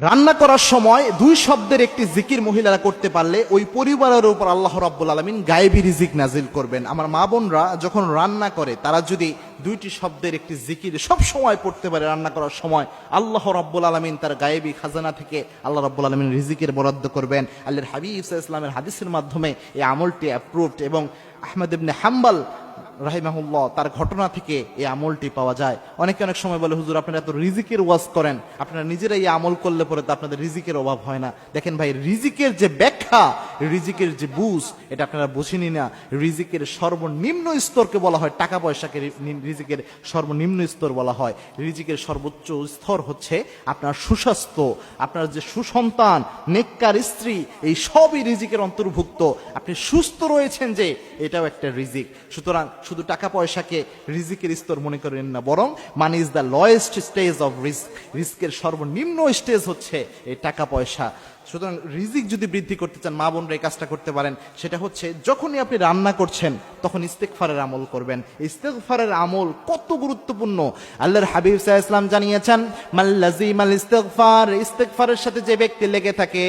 রান্না করার সময় দুই শব্দের একটি জিকির মহিলারা করতে পারলে ওই পরিবারের উপর আল্লাহ রাব্বুল আলামিন গায়েবী রিজিক নাজিল করবেন। আমার মা বোনরা যখন রান্না করে তারা যদি দুইটি শব্দের একটি জিকির সব সময় পড়তে পারে রান্না করার সময়, আল্লাহ রাব্বুল আলামিন তার গায়েবী খাজানা থেকে আল্লাহ রাব্বুল আলামিন রিজিকের বরাদ্দ করবেন। আল্লাহর হাবিব সাল্লাল্লাহু আলাইহি ওয়াসাল্লামের হাদিসের মাধ্যমে এই আমলটি অ্যাপ্রুভড এবং আহমদ ইবনে হাম্বল রাহিমাহুল্লাহ তার ঘটনা থেকে এই আমলটি পাওয়া যায়। অনেকে অনেক সময় বলে, হুজুর আপনারা এত রিজিকের ওয়াজ করেন, আপনারা নিজেরাই এই আমল করলে পরে তো আপনাদের রিজিকের অভাব হয় না। দেখেন ভাই, রিজিকের যে ব্যাখ্যা, রিজিকের যে বুঝ, এটা আপনারা বুঝেনি না। রিজিকের সর্বনিম্ন স্তরকে বলা হয় টাকা পয়সাকে রিজিকের সর্বনিম্ন স্তর বলা হয়। রিজিকের সর্বোচ্চ স্তর হচ্ছে আপনার সুস্বাস্থ্য, আপনার যে সুসন্তান, নেককার স্ত্রী, এই সবই রিজিকের অন্তর্ভুক্ত। আপনি সুস্থ রয়েছেন যে, এটাও একটা রিজিক। সুতরাং শুধু টাকা পয়সাকে রিজিকের স্তর মনে করেন না, বরং money is the lowest stage of risk. রিস্কের সর্বনিম্ন স্টেজ হচ্ছে এই টাকা পয়সা। সুতরাং রিজিক যদি বৃদ্ধি করতে চান, মা বোনরা এই কাজটা করতে পারেন। সেটা হচ্ছে যখনই আপনি রান্না করছেন তখন ইস্তেগফারের আমল করবেন। ইস্তেগফারের আমল কত গুরুত্বপূর্ণ আল্লাহর হাবিব সাল্লাল্লাহু আলাইহি ওয়াসাল্লাম জানিয়েছেন, মাল্লাজিমাল ইস্তেগফার, ইস্তেগফারের সাথে যে ব্যক্তি লেগে থাকে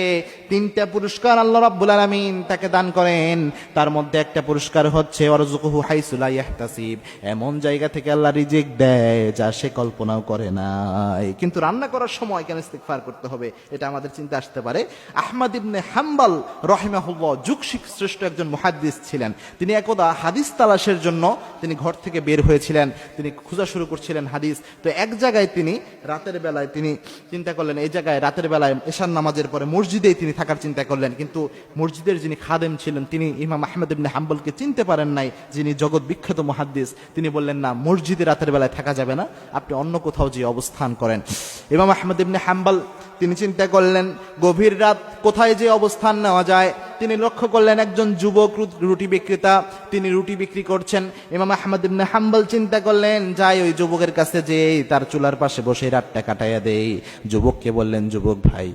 তিনটা পুরস্কার আল্লাহ রাব্বুল আলামিন তাকে দান করেন। তার মধ্যে একটা পুরস্কার হচ্ছে ওয়ারযুকুহু হাইসু লা ইয়াহতাসিব, এমন জায়গা থেকে আল্লাহ রিজিক দেয় যা সে কল্পনাও করে নাই। কিন্তু রান্না করার সময় কেন ইস্তেগফার করতে হবে, এটা আমাদের চিন্তা আসতে পারে। আহমদ ইবনে হাম্বল রাহিমাহুল্লাহ যুগ শ্রেষ্ঠ একজন মুহাদ্দিস ছিলেন। তিনি একদা হাদিস তালাশের জন্য তিনি ঘর থেকে বের হয়েছিলেন, তিনি খোঁজা শুরু করছিলেন হাদিস। তো এক জায়গায় তিনি রাতের বেলায় তিনি চিন্তা করলেন, এই জায়গায় রাতের বেলায় এশার নামাজের পরে মসজিদেই তিনি থাকার চিন্তা করলেন। কিন্তু মসজিদের যিনি খাদেম ছিলেন তিনি ইমাম আহমদ ইবনে হাম্বলকে চিনতে পারেন নাই, যিনি জগৎ বিখ্যাত মুহাদ্দিস। তিনি বললেন, না, মসজিদে রাতের বেলায় থাকা যাবে না, আপনি অন্য কোথাও যে অবস্থান করেন। ইমাম আহমদ ইবনে হাম্বল তিনি চিন্তা করলেন গভীর রাত কোথায় যে অবস্থান নেওয়া যায়। তিনি লক্ষ্য করলেন একজন যুবক রুটি বিক্রেতা, তিনি রুটি বিক্রি করছেন। ইমাম আহমদ ইবনে হাম্বল চিন্তা করলেন, যাই ওই যুবকের কাছে যে তার চুলার পাশে বসে রাতটা কাটাইয়া দেই। যুবককে বললেন, যুবক ভাই,